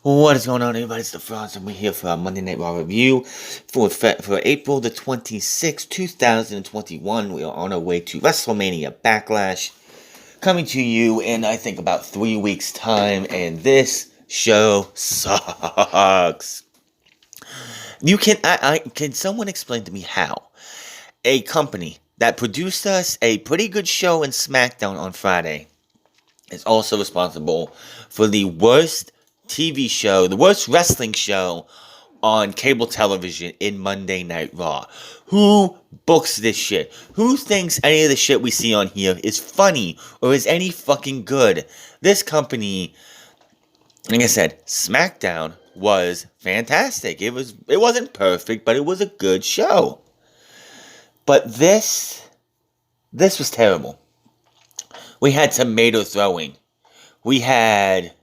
What is going on, everybody? It's the Frost, and we're here for our Monday Night Raw review for April the 26th, 2021. We are on our way to WrestleMania Backlash, coming to you in, I think, about 3 weeks' time, and this show sucks. Can someone explain to me how a company that produced us a pretty good show in SmackDown on Friday is also responsible for the worst TV show, the worst wrestling show on cable television in Monday Night Raw? Who books this shit? Who thinks any of the shit we see on here is funny or is any fucking good? This company, like I said, SmackDown was fantastic. It wasn't perfect, but it was a good show. But this was terrible. We had tomato throwing. We had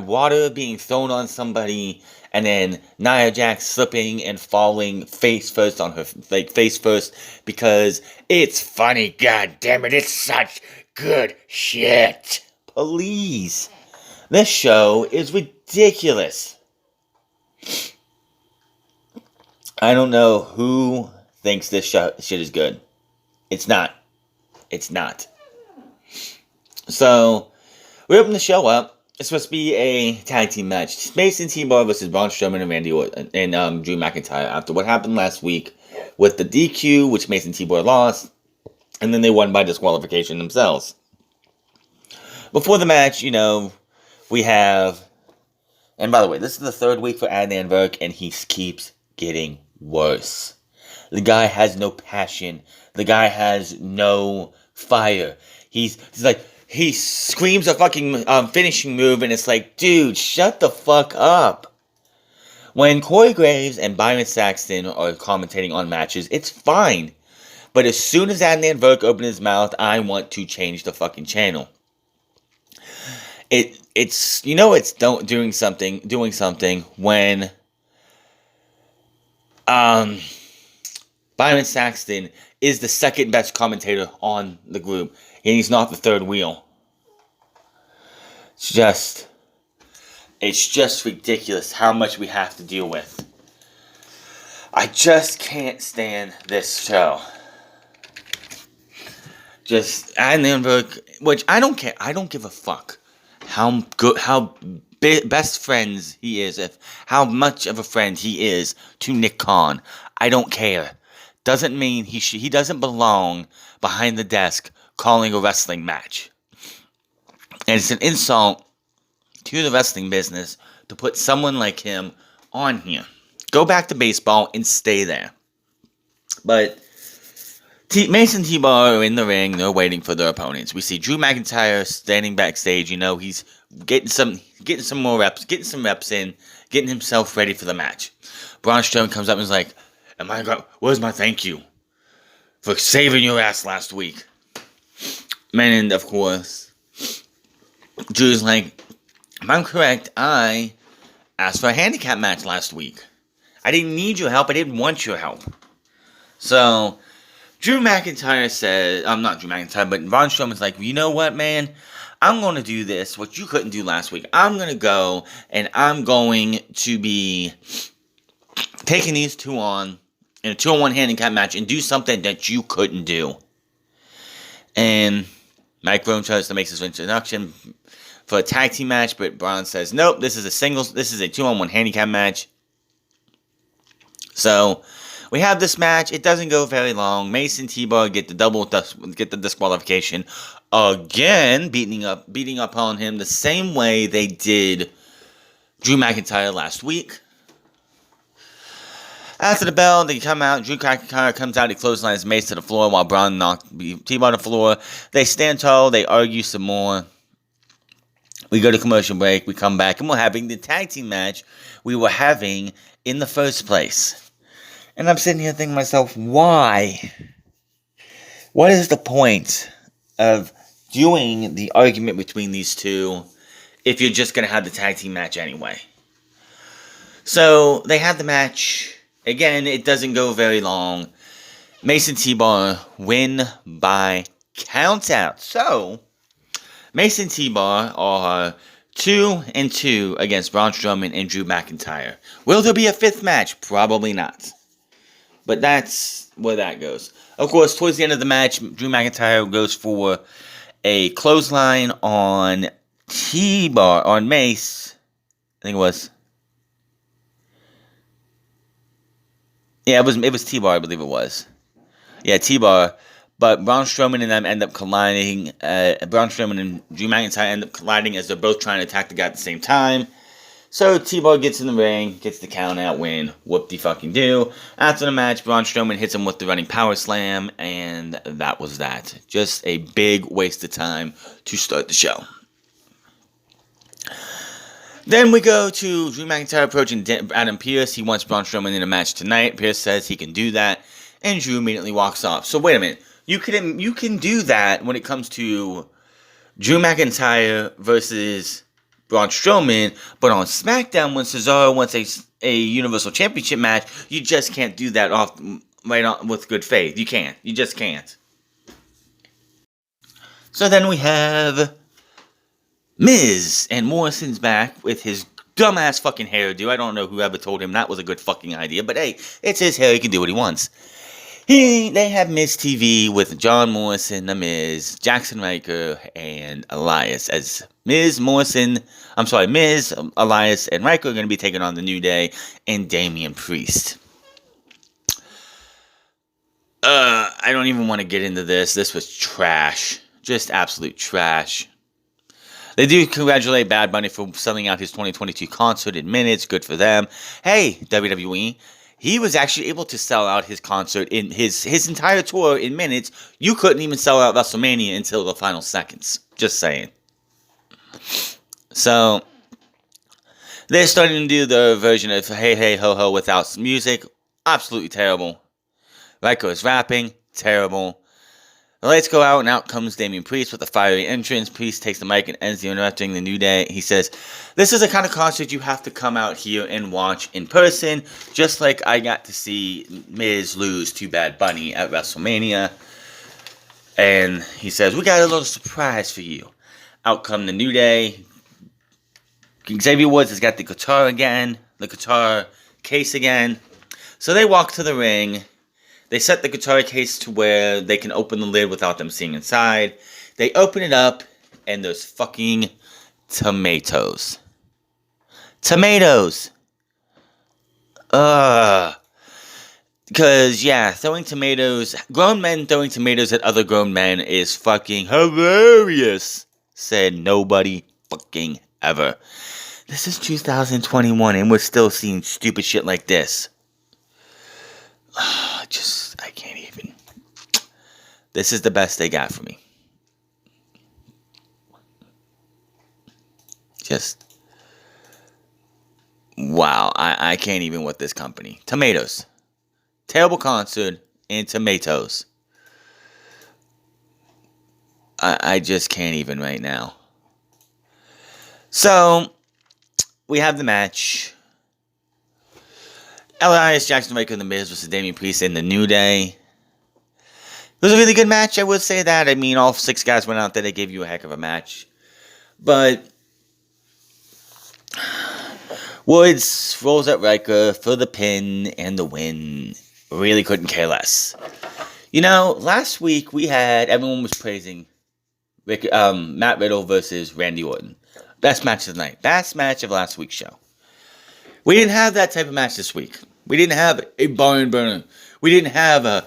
water being thrown on somebody, and then Nia Jax slipping and falling face first because it's funny. God damn it, it's such good shit. Please. This show is ridiculous. I don't know who thinks this shit is good. It's not. It's not. So, we open the show up. It's supposed to be a tag team match. Mason TBar versus Braun Strowman and Mandy Orton and Drew McIntyre after what happened last week with the DQ, which Mason TBar lost, and then they won by disqualification themselves. Before the match, we have, and by the way, this is the third week for Andrade, and he keeps getting worse. The guy has no passion. The guy has no fire. He's like, he screams a fucking finishing move, and it's like, dude, shut the fuck up. When Corey Graves and Byron Saxton are commentating on matches, it's fine. But as soon as Adnan Virk opens his mouth, I want to change the fucking channel. It's doing something when Byron Saxton is the second best commentator on the group, and he's not the third wheel. It's just ridiculous how much we have to deal with. I just can't stand this show. Just which I don't care. I don't give a fuck how best friends he is, how much of a friend he is to Nick Khan. I don't care. Doesn't mean he doesn't belong behind the desk calling a wrestling match. And it's an insult to the wrestling business to put someone like him on here. Go back to baseball and stay there. But Mason TBar are in the ring. They're waiting for their opponents. We see Drew McIntyre standing backstage. He's getting some more reps, getting some reps in, getting himself ready for the match. Braun Strowman comes up and is like, where's my thank you for saving your ass last week? And of course, Drew's like, if I'm correct, I asked for a handicap match last week. I didn't need your help. I didn't want your help. So, Drew McIntyre said, not Drew McIntyre, but Braun Strowman's like, you know what, man? I'm going to do this, what you couldn't do last week. I'm going to go, and I'm going to be taking these two on in a 2-on-1 handicap match and do something that you couldn't do. And Mike Braun tries to make his introduction for a tag team match, but Braun says, nope, this is a 2-on-1 handicap match. So, we have this match. It doesn't go very long. Mason TBar get the disqualification again, beating up on him the same way they did Drew McIntyre last week. After the bell, they come out. Drew McIntyre comes out. He clotheslines Mace to the floor while Braun knocks TBar on the floor. They stand tall. They argue some more. We go to commercial break. We come back, and we're having the tag team match we were having in the first place. And I'm sitting here thinking to myself, why? What is the point of doing the argument between these two if you're just going to have the tag team match anyway? So, they have the match. Again, it doesn't go very long. Mason TBar win by countout. So, Mason TBar are 2-2 against Braun Strowman and Drew McIntyre. Will there be a fifth match? Probably not. But that's where that goes. Of course, towards the end of the match, Drew McIntyre goes for a clothesline on TBar, on Mace. I think it was. Yeah, it was TBar, I believe it was. Yeah, TBar. But Braun Strowman and them end up colliding. Braun Strowman and Drew McIntyre end up colliding as they're both trying to attack the guy at the same time. So TBar gets in the ring, gets the count out, win. Whoop-de-fucking-do. After the match, Braun Strowman hits him with the running power slam, and that was that. Just a big waste of time to start the show. Then we go to Drew McIntyre approaching Adam Pearce. He wants Braun Strowman in a match tonight. Pearce says he can do that, and Drew immediately walks off. So wait a minute. You can do that when it comes to Drew McIntyre versus Braun Strowman, but on SmackDown when Cesaro wants a Universal Championship match, you just can't do that right on with good faith. You can't. You just can't. So then we have Miz, and Morrison's back with his dumbass fucking hairdo. I don't know whoever told him that was a good fucking idea, but hey, it's his hair. He can do what he wants. They have Miz TV with John Morrison, The Miz, Jackson Ryker, and Elias. As Miz, Elias, and Ryker are going to be taking on The New Day and Damian Priest. I don't even want to get into this. This was trash. Just absolute trash. They do congratulate Bad Bunny for selling out his 2022 concert in minutes. Good for them. Hey, WWE. He was actually able to sell out his concert in his entire tour in minutes. You couldn't even sell out WrestleMania until the final seconds. Just saying. So, they're starting to do the version of Hey Hey Ho Ho without music. Absolutely terrible. Ryko is rapping. Terrible. The lights go out, and out comes Damian Priest with a fiery entrance. Priest takes the mic and ends the interrupting The New Day. He says, "This is the kind of concert you have to come out here and watch in person, just like I got to see Miz lose to Bad Bunny at WrestleMania." And he says, "We got a little surprise for you." Out come The New Day. Xavier Woods has got the guitar case again. So they walk to the ring. They set the guitar case to where they can open the lid without them seeing inside. They open it up, and there's fucking tomatoes. Tomatoes! Because, yeah, throwing tomatoes, grown men throwing tomatoes at other grown men is fucking hilarious, said nobody fucking ever. This is 2021, and we're still seeing stupid shit like this. I can't even. This is the best they got for me. Just, wow, I can't even with this company. Tomatoes. Terrible concert and tomatoes. I just can't even right now. So, we have the match. Elias, Jackson Ryker, and The Miz versus Damian Priest in The New Day. It was a really good match, I would say that. I mean, all 6 guys went out there. They gave you a heck of a match. But Woods rolls at Ryker for the pin and the win. Really couldn't care less. You know, last week everyone was praising Matt Riddle versus Randy Orton. Best match of the night. Best match of last week's show. We didn't have that type of match this week. We didn't have a barn burner. We didn't have a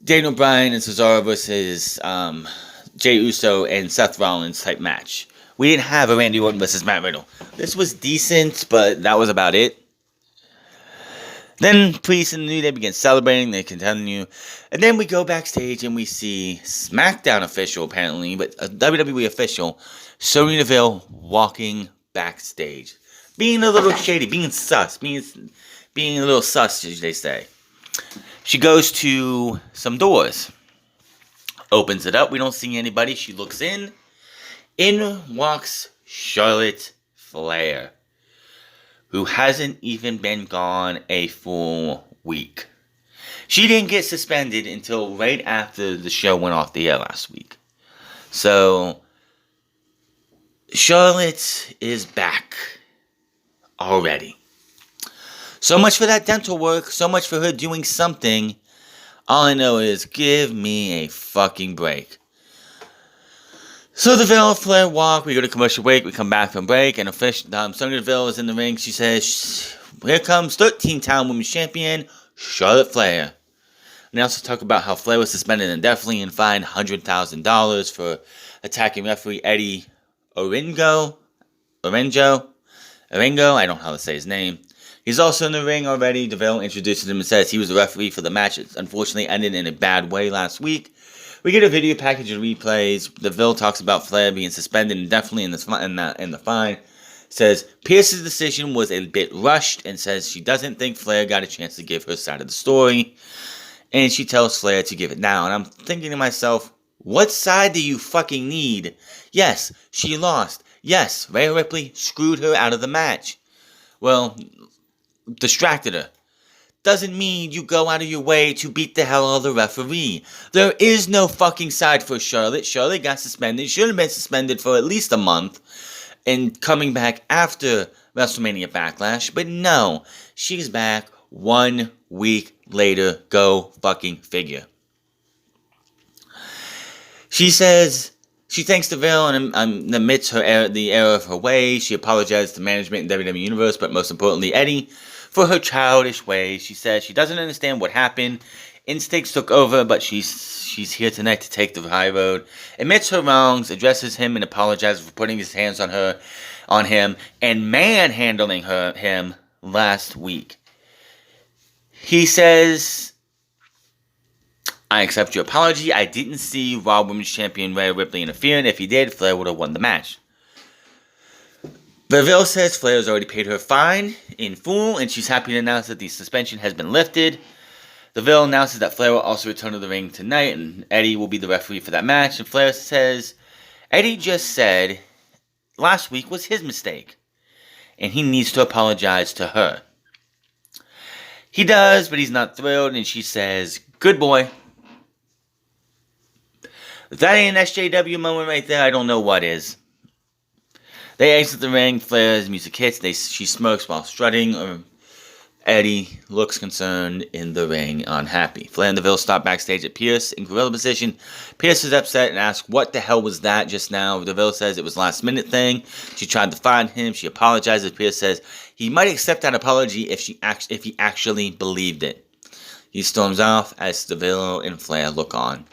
Daniel Bryan and Cesaro versus Jey Uso and Seth Rollins type match. We didn't have a Randy Orton versus Matt Riddle. This was decent, but that was about it. Then Priest and the New Day begin celebrating. They continue. And then we go backstage and we see SmackDown official, apparently, but a WWE official, Sonya Deville, walking backstage. Being a little shady, being sus, being a little sus, as they say. She goes to some doors. Opens it up. We don't see anybody. She looks in. In walks Charlotte Flair, who hasn't even been gone a full week. She didn't get suspended until right after the show went off the air last week. So, Charlotte is back already. So much for that dental work, so much for her doing something. All I know is, give me a fucking break. So the Deville, Flair walk, we go to commercial break, we come back from break, and Sonya Deville is in the ring. She says, here comes 13-time Women's Champion, Charlotte Flair. And they also talk about how Flair was suspended indefinitely and fined $100,000 for attacking referee Eddie Orengo, I don't know how to say his name. He's also in the ring already. Deville introduces him and says he was the referee for the match. It unfortunately ended in a bad way last week. We get a video package of replays. Deville talks about Flair being suspended indefinitely in the fine. Says Pierce's decision was a bit rushed and says she doesn't think Flair got a chance to give her side of the story. And she tells Flair to give it now. And I'm thinking to myself, what side do you fucking need? Yes, she lost. Yes, Rhea Ripley screwed her out of the match. Well, distracted her. Doesn't mean you go out of your way to beat the hell out of the referee. There is no fucking side for Charlotte. Charlotte got suspended. Should have been suspended for at least a month. And coming back after WrestleMania Backlash. But no, she's back 1 week later. Go fucking figure. She says she thanks Deville and admits the error of her ways. She apologized to management in WWE Universe, but most importantly, Eddie, for her childish ways. She says she doesn't understand what happened. Instincts took over, but she's here tonight to take the high road. Admits her wrongs, addresses him, and apologizes for putting his hands on him, and manhandling him last week. He says, I accept your apology. I didn't see Raw Women's Champion Rhea Ripley interfering. If he did, Flair would have won the match. Deville says Flair has already paid her fine in full, and she's happy to announce that the suspension has been lifted. Deville announces that Flair will also return to the ring tonight, and Eddie will be the referee for that match. And Flair says, Eddie just said last week was his mistake, and he needs to apologize to her. He does, but he's not thrilled, and she says, good boy. If that ain't an SJW moment right there, I don't know what is. They exit the ring. Flair's music hits. She smokes while strutting. Eddie looks concerned in the ring, unhappy. Flair and Deville stop backstage at Pierce in gorilla position. Pierce is upset and asks, what the hell was that just now? Deville says it was a last minute thing. She tried to find him. She apologizes. Pierce says he might accept that apology if he actually believed it. He storms off as Deville and Flair look on.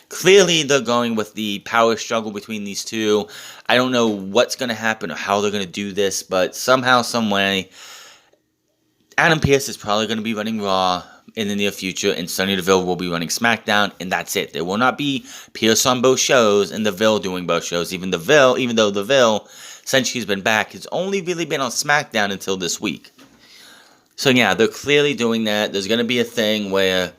Clearly, they're going with the power struggle between these two. I don't know what's going to happen or how they're going to do this, but somehow, some way, Adam Pearce is probably going to be running Raw in the near future, and Sonya Deville will be running SmackDown, and that's it. There will not be Pearce on both shows and Deville doing both shows. Even though Deville, since she's been back, has only really been on SmackDown until this week. So yeah, they're clearly doing that. There's going to be a thing where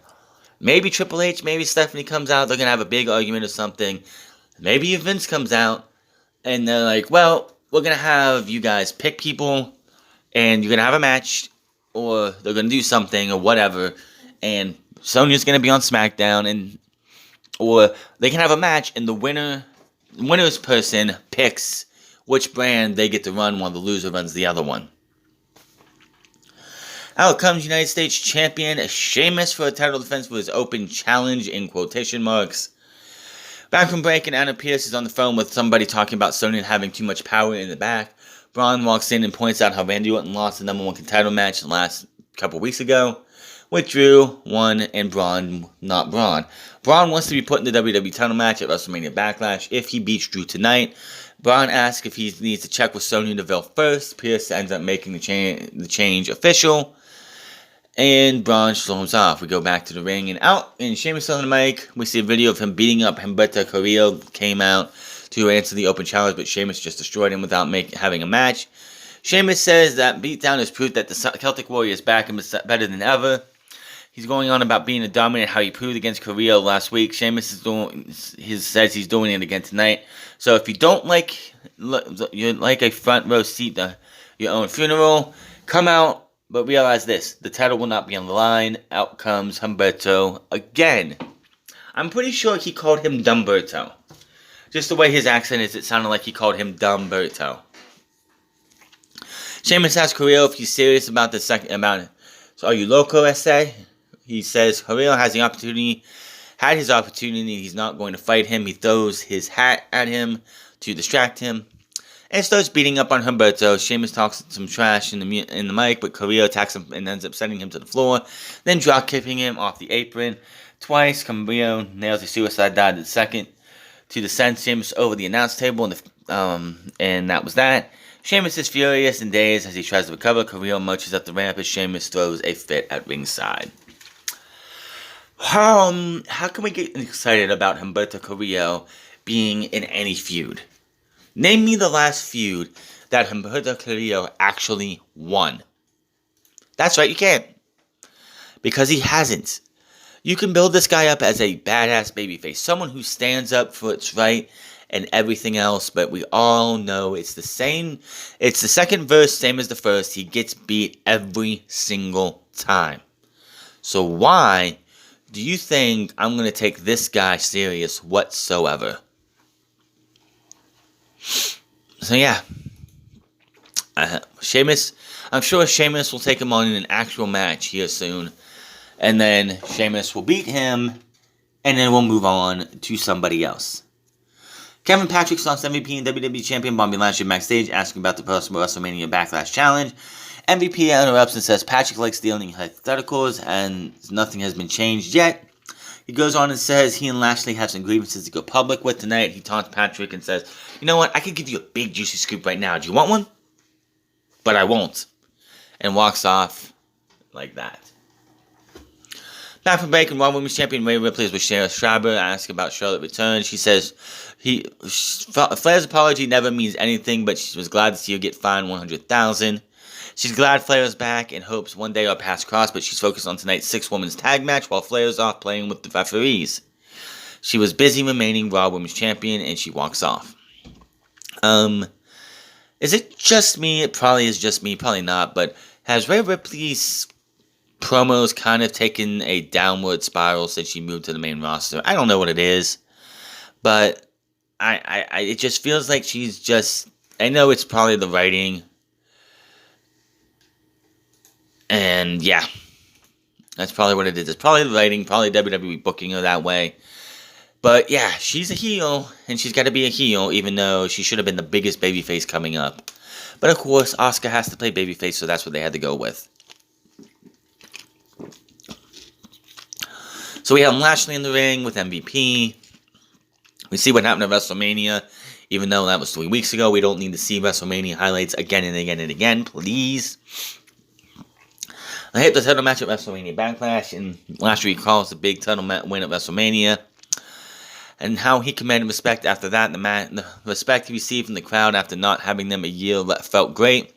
maybe Triple H, maybe Stephanie comes out. They're going to have a big argument or something. Maybe Vince comes out and they're like, well, we're going to have you guys pick people and you're going to have a match, or they're going to do something or whatever. And Sonya's going to be on SmackDown, or they can have a match and the winner's person picks which brand they get to run while the loser runs the other one. Out comes United States Champion Sheamus for a title defense for his open challenge in quotation marks. Back from break, and Anna Pierce is on the phone with somebody talking about Sonya having too much power in the back. Braun walks in and points out how Randy Orton lost the number one title match the last couple weeks ago, with Drew, won, and Braun, not Braun. Braun wants to be put in the WWE title match at WrestleMania Backlash if he beats Drew tonight. Braun asks if he needs to check with Sonya Deville first. Pierce ends up making the change official, and Braun storms off. We go back to the ring and out, and Sheamus on the mic. We see a video of him beating up Humberto Carrillo. Came out to answer the open challenge, but Sheamus just destroyed him without having a match. Sheamus says that beatdown is proof that the Celtic Warrior is back and better than ever. He's going on about being a dominant, how he proved against Carrillo last week. Sheamus says he's doing it again tonight. So if you don't you're like a front row seat to your own funeral, come out, but realize this: the title will not be on the line. Out comes Humberto again. I'm pretty sure he called him Dumberto. Just the way his accent is, it sounded like he called him Dumberto. Sheamus asks Carrillo if he's serious about the second about it. So, are you loco, S.A.? He says Carrillo had his opportunity. He's not going to fight him. He throws his hat at him to distract him and starts beating up on Humberto. Sheamus talks some trash in the mic, but Carrillo attacks him and ends up sending him to the floor, then drop kicking him off the apron twice. Carrillo nails a suicide dive to send Sheamus over the announce table, and that was that. Sheamus is furious and dazed as he tries to recover. Carrillo marches up the ramp as Sheamus throws a fit at ringside. How can we get excited about Humberto Carrillo being in any feud? Name me the last feud that Humberto Carrillo actually won. That's right, you can't. Because he hasn't. You can build this guy up as a badass babyface, someone who stands up for what's right and everything else, but we all know it's the same. It's the second verse, same as the first. He gets beat every single time. So why do you think I'm going to take this guy serious whatsoever? So yeah, Sheamus, I'm sure Sheamus will take him on in an actual match here soon. And then Sheamus will beat him, and then we'll move on to somebody else. Kevin Patrick lost MVP and WWE Champion Bobby Lashley backstage, asking about the possible WrestleMania Backlash challenge. MVP interrupts and says Patrick likes dealing hypotheticals, and nothing has been changed yet. He goes on and says he and Lashley have some grievances to go public with tonight. He taunts Patrick and says, you know what, I could give you a big juicy scoop right now. Do you want one? But I won't. And walks off like that. Back from break, and Raw Women's Champion Rhea Ripley is with Charbot, asking about Charlotte return. She says Flair's apology never means anything, but she was glad to see her get fined $100,000. She's glad Flair is back and hopes one day our paths cross, but she's focused on tonight's 6-women's tag match while Flair's off playing with the referees. She was busy remaining Raw Women's Champion, and she walks off. Is it just me? It probably is just me, probably not, but has Rhea Ripley's promos kind of taken a downward spiral since she moved to the main roster? I don't know what it is, but it just feels like she's just, I know it's probably the writing, and yeah, that's probably what it is. It's probably the writing, probably WWE booking her that way, but yeah, she's a heel, and she's got to be a heel, even though she should have been the biggest babyface coming up, but of course, Asuka has to play babyface, so that's what they had to go with. So we have Lashley in the ring with MVP. We see what happened at WrestleMania. Even though that was 3 weeks ago, we don't need to see WrestleMania highlights again and again and again, please. I hit the title match at WrestleMania Backlash, and Lashley recalls the big title win at WrestleMania, and how he commanded respect after that. The respect he received from the crowd after not having them a year felt great.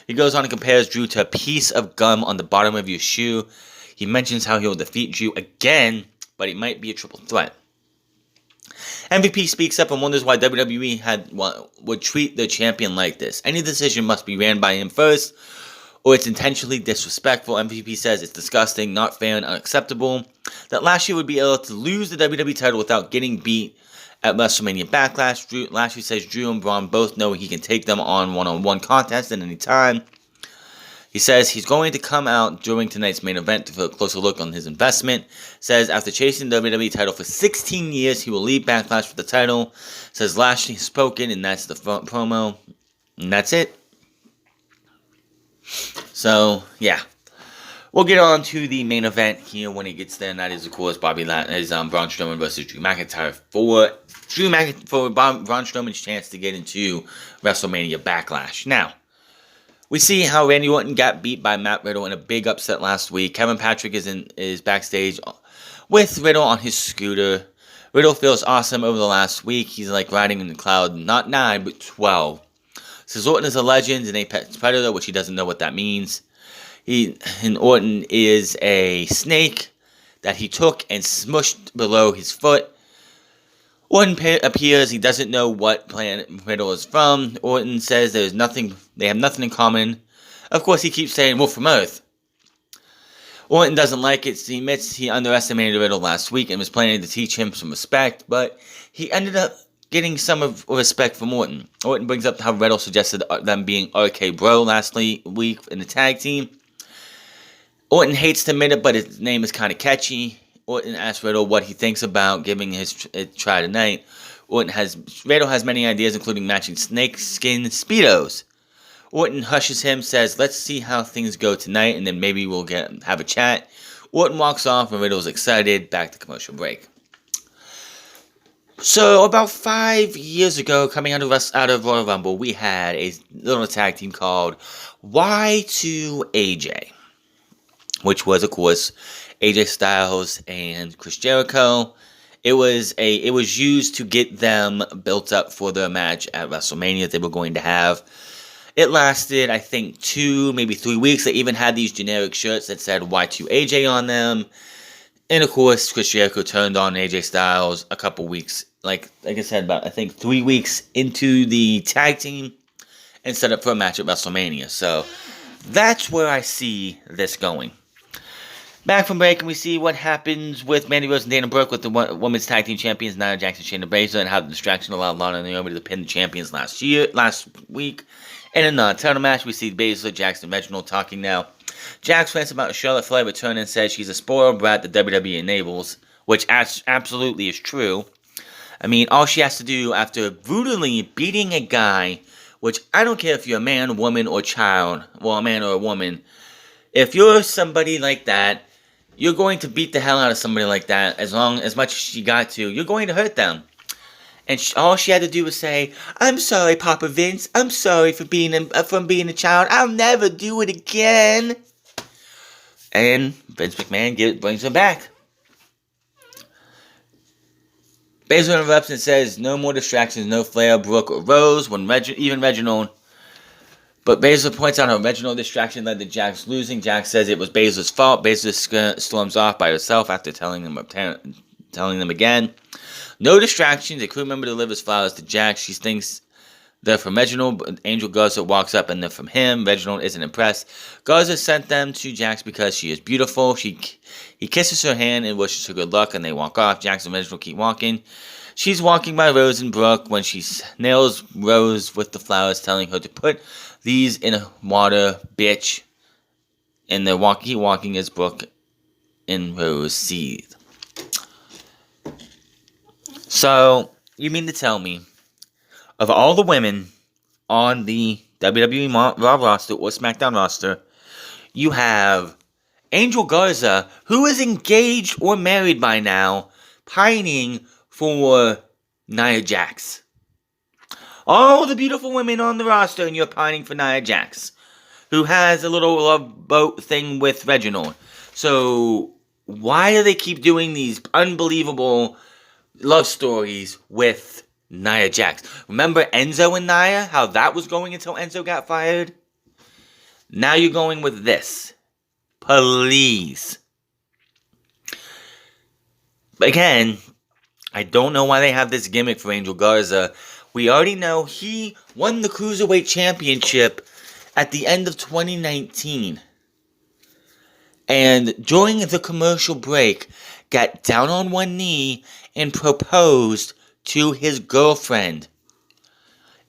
He goes on and compares Drew to a piece of gum on the bottom of your shoe. He mentions how he will defeat Drew again, but he might be a triple threat. MVP speaks up and wonders why WWE would treat their champion like this. Any decision must be ran by him first, or it's intentionally disrespectful. MVP says it's disgusting, not fair, and unacceptable that Lashley would be able to lose the WWE title without getting beat at WrestleMania Backlash. Lashley says Drew and Braun both know he can take them on one-on-one contest at any time. He says he's going to come out during tonight's main event to take a closer look on his investment. Says after chasing the WWE title for 16 years, he will leave Backlash with the title. Says Lashley has spoken, and that's the promo. And that's it. So, yeah. We'll get on to the main event here when it gets there, and that is, of course, Braun Strowman versus Drew McIntyre for Braun Strowman's chance to get into WrestleMania Backlash. Now, we see how Randy Orton got beat by Matt Riddle in a big upset last week. Kevin Patrick is backstage with Riddle on his scooter. Riddle feels awesome over the last week. He's like riding in the cloud, not 9, but 12. Says Orton is a legend and apex predator, which he doesn't know what that means. And Orton is a snake that he took and smushed below his foot. Orton appears, he doesn't know what planet Riddle is from. Orton says they have nothing in common. Of course, he keeps saying, we're from Earth. Orton doesn't like it. He admits he underestimated Riddle last week and was planning to teach him some respect, but he ended up getting some of respect from Orton. Orton brings up how Riddle suggested them being RK Bro last week in the tag team. Orton hates to admit it, but his name is kind of catchy. Orton asks Riddle what he thinks about giving his try tonight. Riddle has many ideas, including matching snakeskin Speedos. Orton hushes him, says, let's see how things go tonight, and then maybe we'll have a chat. Orton walks off, and Riddle's excited. Back to commercial break. So, about 5 years ago, coming out of Royal Rumble, we had a little tag team called Y2AJ, which was, of course, AJ Styles and Chris Jericho. It was used to get them built up for their match at WrestleMania that they were going to have. It lasted, I think, 2, maybe 3 weeks. They even had these generic shirts that said Y2AJ on them. And, of course, Chris Jericho turned on AJ Styles a couple weeks, like I said, about, I think, 3 weeks into the tag team and set up for a match at WrestleMania. So, that's where I see this going. Back from break, and we see what happens with Mandy Rose and Dana Brooke with the women's tag team champions, Nia Jax and Shayna Baszler, and how the distraction allowed Lana and Naomi to pin the champions last week. And in the title match, we see Baszler, Jax, and Reginald talking now. Jax rants about Charlotte Flair returning and says she's a spoiled brat that WWE enables, which absolutely is true. I mean, all she has to do after brutally beating a guy, which I don't care if you're a man, woman, or child, well, a man or a woman, if you're somebody like that, you're going to beat the hell out of somebody like that as much as you got to. You're going to hurt them. And all she had to do was say, I'm sorry, Papa Vince. I'm sorry for being a child. I'll never do it again. And Vince McMahon brings her back. Baszler interrupts and says, no more distractions, no Flair, Brooke, or Rose, even Reginald. But Baszler points out how Reginald distraction led to Jax losing. Jax says it was Baszler's fault. Baszler storms off by herself after telling them again. No distractions. A crew member delivers flowers to Jax. She thinks they're from Reginald, but Angel Garza walks up and they're from him. Reginald isn't impressed. Garza sent them to Jax because she is beautiful. He kisses her hand and wishes her good luck, and they walk off. Jax and Reginald keep walking. She's walking by Rose and Brooke when she nails Rose with the flowers, telling her to put these in a water, bitch. And they're walking as Brooke and Rose seethe. So, you mean to tell me, of all the women on the WWE Raw roster or SmackDown roster, you have Angel Garza, who is engaged or married by now, pining for Nia Jax. All the beautiful women on the roster, and you're pining for Nia Jax, who has a little love boat thing with Reginald. So, why do they keep doing these unbelievable love stories with Nia Jax? Remember Enzo and Nia? How that was going until Enzo got fired? Now you're going with this. Please. Again, I don't know why they have this gimmick for Angel Garza. We already know he won the Cruiserweight Championship at the end of 2019. And during the commercial break, got down on one knee and proposed to his girlfriend.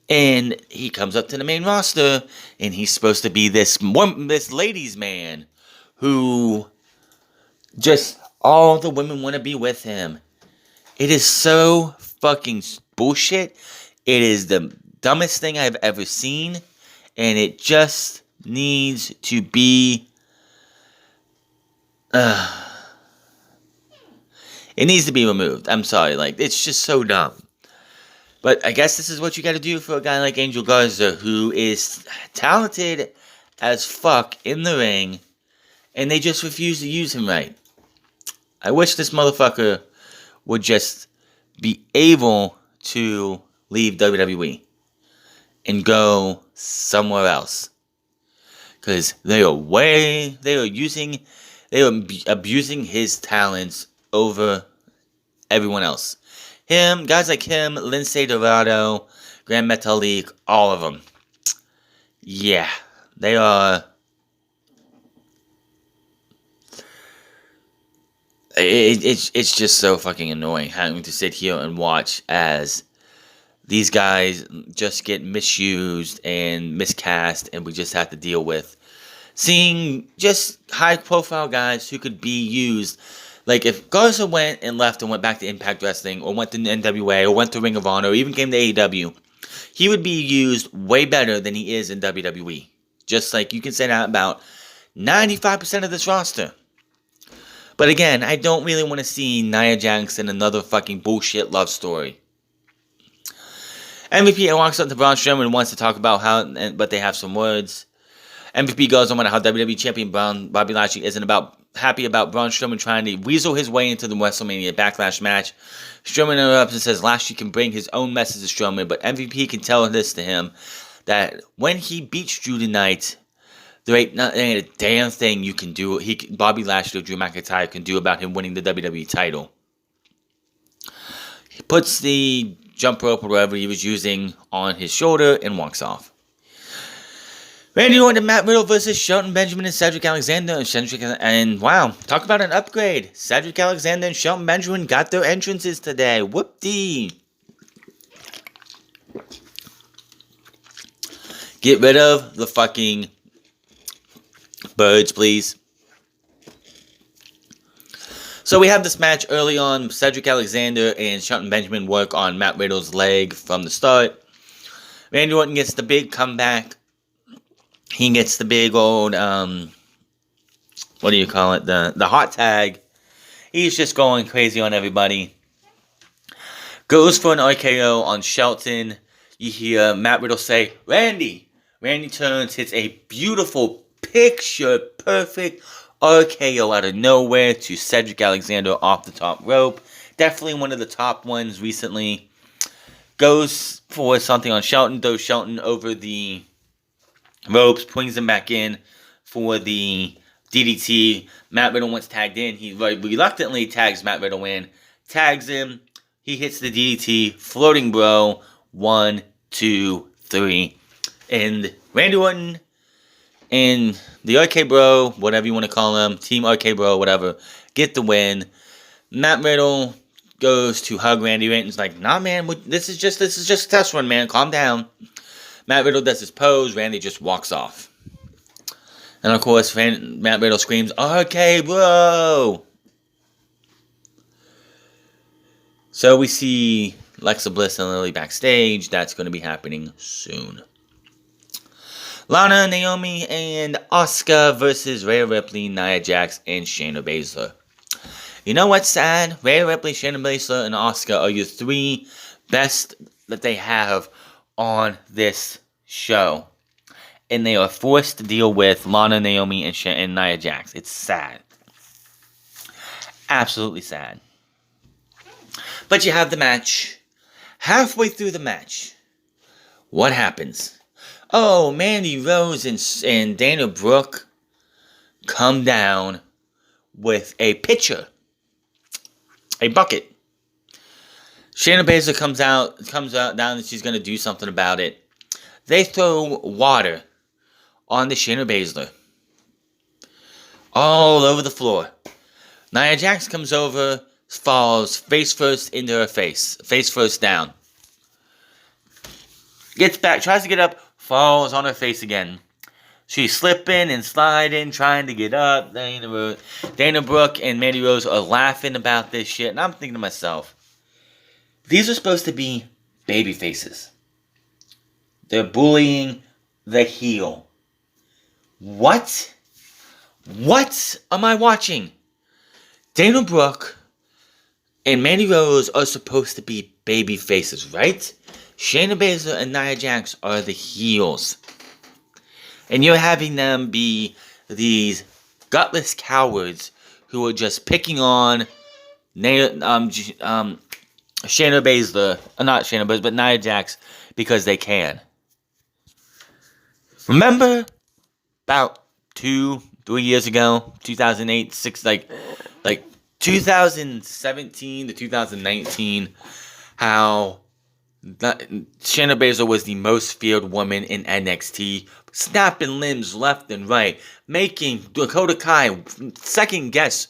And he comes up to the main roster, and he's supposed to be this ladies' man who just all the women want to be with him. It is so fucking bullshit. It is the dumbest thing I've ever seen, and it just needs to be it needs to be removed. I'm sorry, it's just so dumb. But I guess this is what you gotta do for a guy like Angel Garza, who is talented as fuck in the ring, and they just refuse to use him right. I wish this motherfucker would just be able to leave WWE and go somewhere else. Because they are abusing his talents over everyone else. Guys like him, Lindsay Dorado, Grand Metalik, all of them. Yeah, they are. It's just so fucking annoying having to sit here and watch as these guys just get misused and miscast, and we just have to deal with seeing just high-profile guys who could be used. Like, if Garza went and left and went back to Impact Wrestling, or went to NWA, or went to Ring of Honor, or even came to AEW, he would be used way better than he is in WWE. Just like you can say that about 95% of this roster. But again, I don't really want to see Nia Jax in another fucking bullshit love story. MVP walks up to Braun Strowman and wants to talk about but they have some words. MVP goes on about how WWE Champion Bobby Lashley isn't happy about Braun Strowman trying to weasel his way into the WrestleMania Backlash match. Strowman interrupts and says Lashley can bring his own message to Strowman, but MVP can tell this to him, that when he beats Drew tonight, there ain't a damn thing you can do. Bobby Lashley or Drew McIntyre can do about him winning the WWE title. He puts the jump rope or whatever he was using on his shoulder and walks off. Randy Orton and Matt Riddle versus Shelton Benjamin and Cedric Alexander. And wow, talk about an upgrade. Cedric Alexander and Shelton Benjamin got their entrances today. Whoop-dee. Get rid of the fucking birds, please. So we have this match early on. Cedric Alexander and Shelton Benjamin work on Matt Riddle's leg from the start. Randy Orton gets the big comeback. He gets the big old, what do you call it? The hot tag. He's just going crazy on everybody. Goes for an RKO on Shelton. You hear Matt Riddle say, Randy. Randy turns, hits a beautiful, picture-perfect RKO out of nowhere to Cedric Alexander off the top rope. Definitely one of the top ones recently. Goes for something on Shelton, throws Shelton over the ropes, brings him back in for the DDT. Matt Riddle once tagged in. He reluctantly tags Matt Riddle in. Tags him. He hits the DDT. Floating bro. 1, 2, 3. And Randy Orton and the RK Bro, whatever you want to call him, Team RK Bro, whatever, get the win. Matt Riddle goes to hug Randy. Orton's like, nah, man, this is just a test run, man. Calm down. Matt Riddle does his pose. Randy just walks off. And of course, Matt Riddle screams, RK Bro! So we see Alexa Bliss and Lily backstage. That's going to be happening soon. Lana, Naomi, and Asuka versus Rhea Ripley, Nia Jax, and Shayna Baszler. You know what's sad? Rhea Ripley, Shayna Baszler, and Asuka are your three best that they have on this show. And they are forced to deal with Lana, Naomi, and Nia Jax. It's sad. Absolutely sad. But you have the match. Halfway through the match, what happens? Oh, Mandy Rose and Dana Brooke come down with a pitcher. A bucket. Shayna Baszler comes out down and she's going to do something about it. They throw water on the Shayna Baszler. All over the floor. Nia Jax comes over, falls face first into her face. Face first down. Gets back, tries to get up, falls on her face again. She's slipping and sliding, trying to get up. Dana Brooke and Mandy Rose are laughing about this shit. And I'm thinking to myself, these are supposed to be baby faces. They're bullying the heel. What? What am I watching? Dana Brooke and Mandy Rose are supposed to be baby faces, right? Shayna Baszler and Nia Jax are the heels. And you're having them be these gutless cowards who are just picking on Shayna Baszler, not Shayna Baszler, but Nia Jax because they can. Remember about 2-3 years ago, 2008, like 2017 to 2019, how Shayna Baszler was the most feared woman in NXT, snapping limbs left and right, making Dakota Kai second guess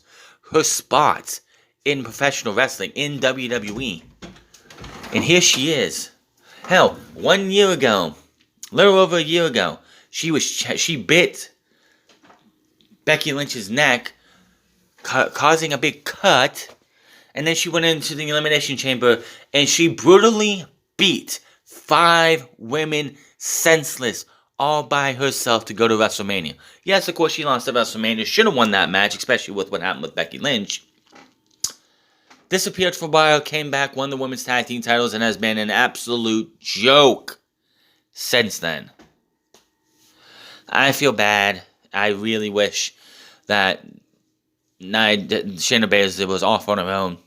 her spot in professional wrestling in WWE. And here she is, Hell, 1 year ago, a little over a year ago, she bit Becky Lynch's neck, causing a big cut, and then she went into the Elimination Chamber and she brutally beat 5 women senseless all by herself to go to WrestleMania. Yes, of course, she lost at WrestleMania. Should have won that match, especially with what happened with Becky Lynch. Disappeared for a while, came back, won the women's tag team titles, and has been an absolute joke since then. I feel bad. I really wish that Shayna Baszler was off on her own.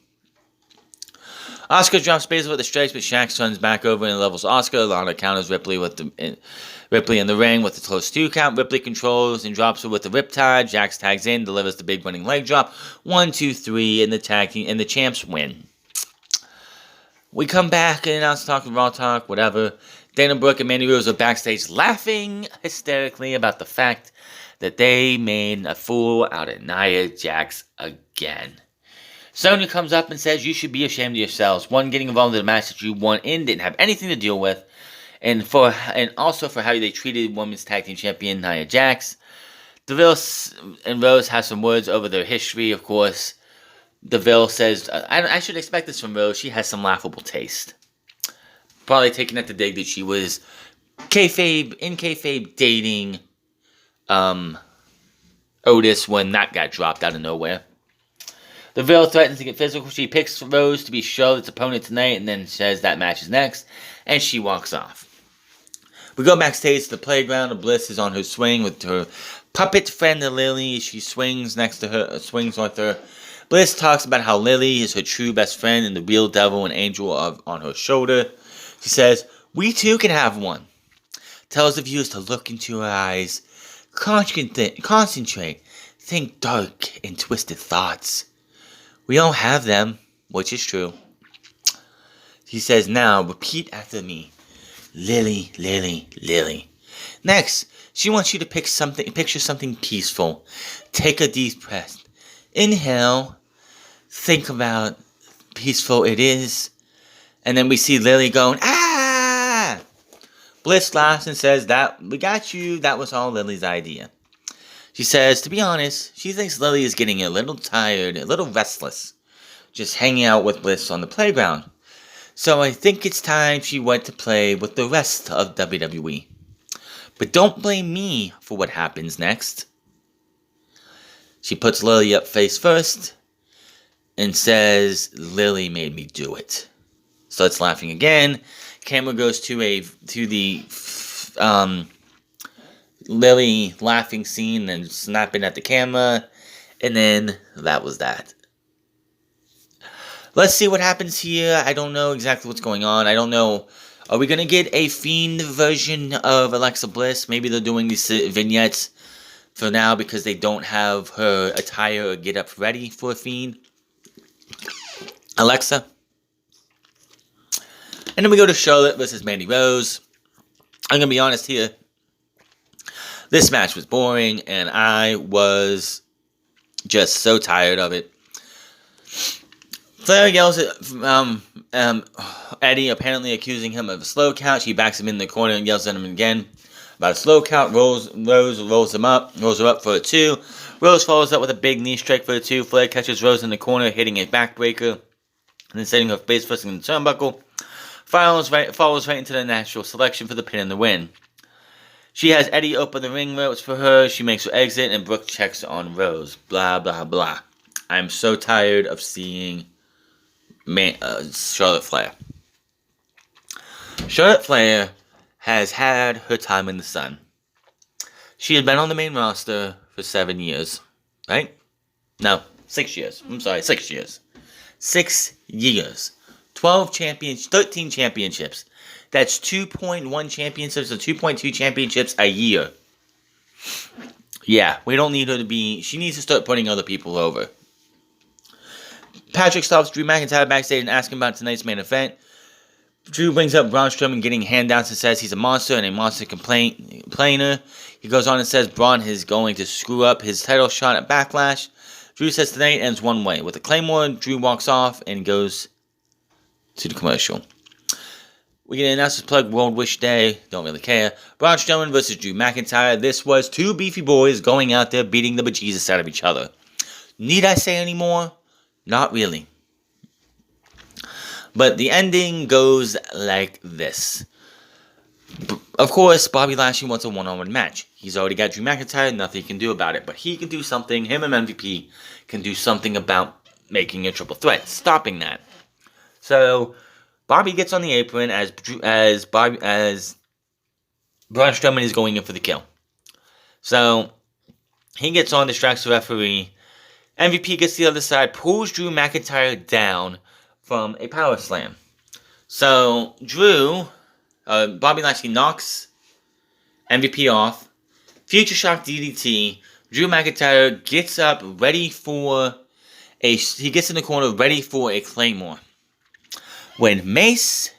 Asuka drops Baszler with the strikes, but Shaq turns back over and levels Asuka. Lana counters Ripley in the ring with the close 2 count. Ripley controls and drops her with the Riptide. Jax tags in, delivers the big running leg drop. 1, 2, 3, and the tag team and the champs win. We come back and announce talking Raw talk, whatever. Dana Brooke and Mandy Rose are backstage laughing hysterically about the fact that they made a fool out of Nia Jax again. Sonya comes up and says, you should be ashamed of yourselves. One, getting involved in a match that you won in, didn't have anything to deal with. And also for how they treated women's tag team champion Nia Jax. DeVille and Rose have some words over their history, of course. DeVille says, I should expect this from Rose. She has some laughable taste. Probably taking it to dig that she was kayfabe dating Otis when that got dropped out of nowhere. DeVille threatens to get physical. She picks Rose to be Charlotte's opponent tonight and then says that match is next. And she walks off. We go backstage to the playground. Bliss is on her swing with her puppet friend Lily. She swings with her. Bliss talks about how Lily is her true best friend and the real devil and angel on her shoulder. She says, we too can have one. Tells the viewers to look into her eyes. Concentrate. Think dark and twisted thoughts. We don't have them, which is true. He says, now, repeat after me. Lily, Lily, Lily. Next, she wants you to picture something peaceful. Take a deep breath. Inhale. Think about peaceful it is. And then we see Lily going, ah! Bliss laughs and says, that we got you. That was all Lily's idea. She says, to be honest, she thinks Lily is getting a little tired, a little restless, just hanging out with Bliss on the playground. So I think it's time she went to play with the rest of WWE. But don't blame me for what happens next. She puts Lily up face first and says, Lily made me do it. Starts laughing again. Camera goes to the Lily laughing scene and snapping at the camera. And then that was that. Let's see what happens here. I don't know exactly what's going on. I don't know. Are we going to get a Fiend version of Alexa Bliss? Maybe they're doing these vignettes for now because they don't have her attire or get up ready for a Fiend. Alexa. And then we go to Charlotte versus Mandy Rose. I'm going to be honest here. This match was boring, and I was just so tired of it. Flair yells at Eddie, apparently accusing him of a slow count. She backs him in the corner and yells at him again about a slow count. Rose rolls her up for a 2. Rose follows up with a big knee strike for a 2. Flair catches Rose in the corner, hitting a backbreaker, and then setting her face first in the turnbuckle. Follows right into the natural selection for the pin and the win. She has Eddie open the ring ropes for her. She makes her exit, and Brooke checks on Rose. Blah, blah, blah. I'm so tired of seeing Charlotte Flair. Charlotte Flair has had her time in the sun. She had been on the main roster for 7 years. Right? No, 6 years. I'm sorry, 6 years. 6 years. 13 championships. That's 2.1 championships or 2.2 championships a year. Yeah, we don't need her to be... She needs to start putting other people over. Patrick stops Drew McIntyre backstage and asks him about tonight's main event. Drew brings up Braun Strowman getting handouts and says he's a monster and a monster complainer. He goes on and says Braun is going to screw up his title shot at Backlash. Drew says tonight ends one way. With a Claymore, Drew walks off and goes to the commercial. We get an Announcers Plug World Wish Day. Don't really care. Braun Strowman versus Drew McIntyre. This was two beefy boys going out there beating the bejesus out of each other. Need I say any more? Not really. But the ending goes like this. Of course, Bobby Lashley wants a one-on-one match. He's already got Drew McIntyre, nothing he can do about it. But he can do something, him and MVP can do something about making a triple threat, stopping that. So, Bobby gets on the apron as Braun Strowman is going in for the kill. So, he gets on, distracts the referee. MVP gets to the other side, pulls Drew McIntyre down from a power slam. So, Bobby Lashley knocks MVP off. Future Shock DDT. Drew McIntyre gets up, he gets in the corner, ready for a Claymore. When Mace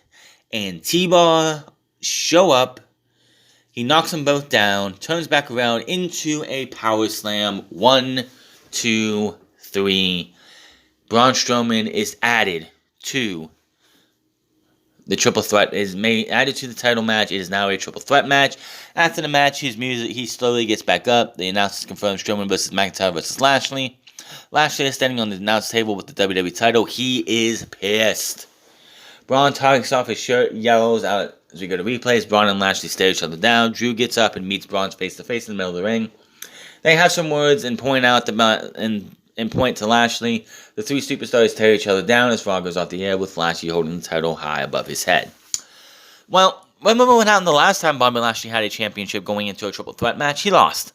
and TBar show up, he knocks them both down, turns back around into a power slam. 1, 2, 3. Braun Strowman is added to the triple threat. Added to the title match. It is now a triple threat match. After the match, he slowly gets back up. The announcers confirm Strowman versus McIntyre versus Lashley. Lashley is standing on the announce table with the WWE title. He is pissed. Braun takes off his shirt, yells out as we go to replays. Braun and Lashley stare each other down. Drew gets up and meets Braun face to face in the middle of the ring. They have some words and point to Lashley. The three superstars tear each other down as Raw goes off the air with Lashley holding the title high above his head. Well, remember what happened the last time Bobby Lashley had a championship going into a triple threat match? He lost.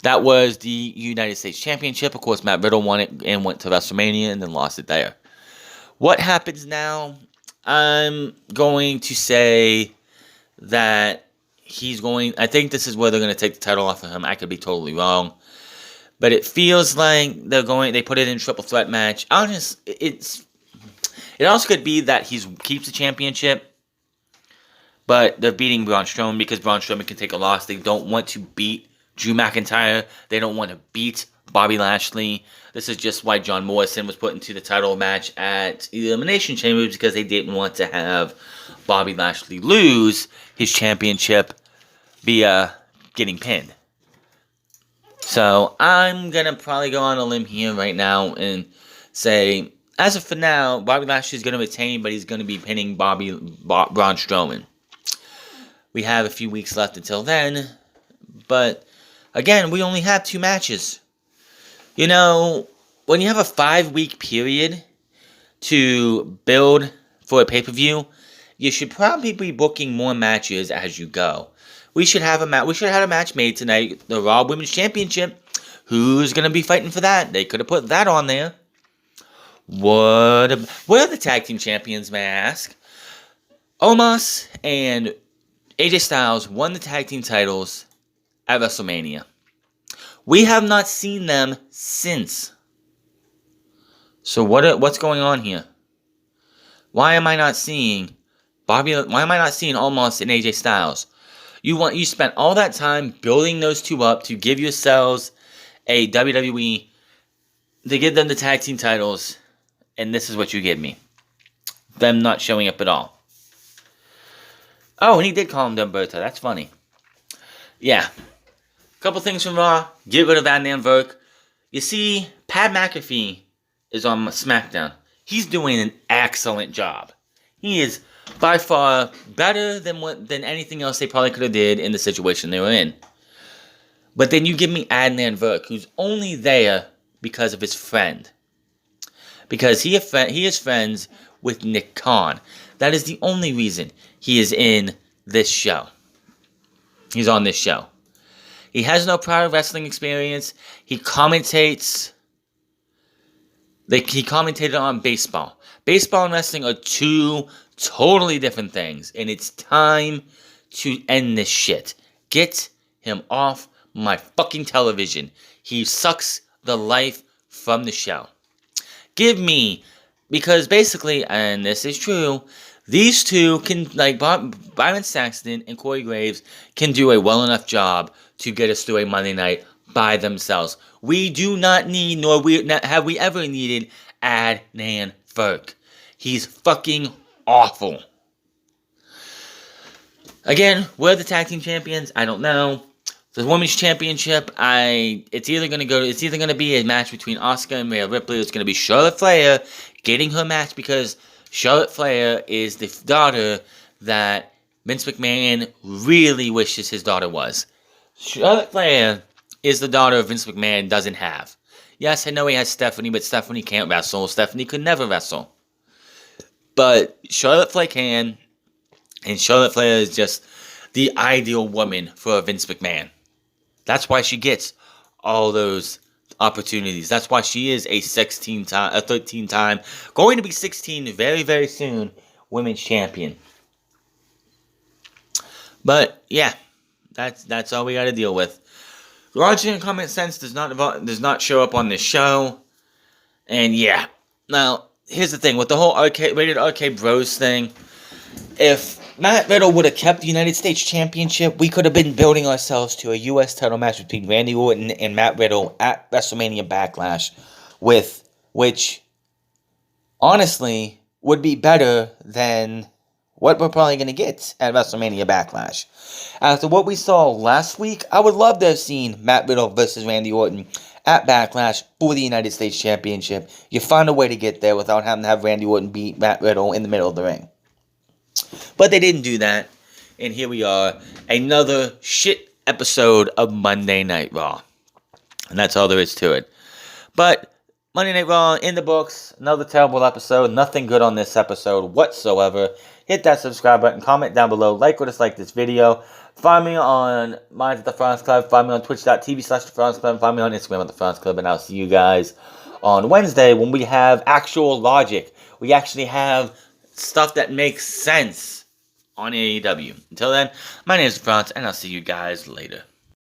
That was the United States Championship. Of course, Matt Riddle won it and went to WrestleMania and then lost it there. What happens now? I'm going to say that I think this is where they're going to take the title off of him. I could be totally wrong. But it feels like they put it in a triple threat match. It also could be that he keeps the championship, but they're beating Braun Strowman because Braun Strowman can take a loss. They don't want to beat Drew McIntyre. They don't want to beat Bobby Lashley. This is just why John Morrison was put into the title match at the Elimination Chamber, because they didn't want to have Bobby Lashley lose his championship via getting pinned. So I'm going to probably go on a limb here right now and say, as of for now, Bobby Lashley is going to retain, but he's going to be pinning Braun Strowman. We have a few weeks left until then, but again, we only have 2 matches. You know, when you have a 5-week period to build for a pay-per-view, you should probably be booking more matches as you go. We should have a match made tonight, the Raw Women's Championship. Who's going to be fighting for that? They could have put that on there. What are the tag team champions, may I ask? Omos and AJ Styles won the tag team titles at WrestleMania. We have not seen them since. So what's going on here? Why am I not seeing Omos and AJ Styles? You spent all that time building those two up to give yourselves a WWE, to give them the tag team titles, and this is what you give me. Them not showing up at all. Oh, and he did call him Dumberto. That's funny. Yeah. Couple things from Raw. Get rid of Adnan Virk. You see, Pat McAfee is on SmackDown. He's doing an excellent job. He is by far better than anything else they probably could have did in the situation they were in. But then you give me Adnan Virk, who's only there because of his friend. Because he is friends with Nick Khan. That is the only reason he is in this show. He's on this show. He has no prior wrestling experience. He commentated on baseball. Baseball and wrestling are 2 totally different things. And it's time to end this shit. Get him off my fucking television. He sucks the life from the show. Because basically, and this is true, these two can, like Byron Saxton and Corey Graves, can do a well enough job to get us through a Monday night by themselves. We do not need, nor have we ever needed, Adnan Virk. He's fucking awful. Again, we're the tag team champions. I don't know. The women's championship, it's either gonna be a match between Asuka and Rhea Ripley. It's gonna be Charlotte Flair getting her match because Charlotte Flair is the daughter that Vince McMahon really wishes his daughter was. Charlotte Flair is the daughter Vince McMahon doesn't have. Yes, I know he has Stephanie, but Stephanie can't wrestle. Stephanie could never wrestle. But Charlotte Flair can, and Charlotte Flair is just the ideal woman for Vince McMahon. That's why she gets all those opportunities. That's why she is a 13-time, going to be 16 very, very soon, women's champion. But yeah, that's all we got to deal with. Logic and common sense does not show up on this show, and yeah. Now here's the thing with the whole rated RK Bros thing. If Matt Riddle would have kept the United States Championship, we could have been building ourselves to a U.S. title match between Randy Orton and Matt Riddle at WrestleMania Backlash, which honestly would be better than what we're probably going to get at WrestleMania Backlash. After what we saw last week, I would love to have seen Matt Riddle versus Randy Orton at Backlash for the United States Championship. You find a way to get there without having to have Randy Orton beat Matt Riddle in the middle of the ring. But they didn't do that, and here we are, another shit episode of Monday Night Raw. And that's all there is to it. But Monday Night Raw in the books, another terrible episode, nothing good on this episode whatsoever. Hit that subscribe button, comment down below, like or dislike this video. Find me on Minds at the France Club, find me on twitch.tv/The France Club, find me on Instagram at The France Club, and I'll see you guys on Wednesday when we have actual logic. We actually have stuff that makes sense on AEW. Until then, my name is France, and I'll see you guys later.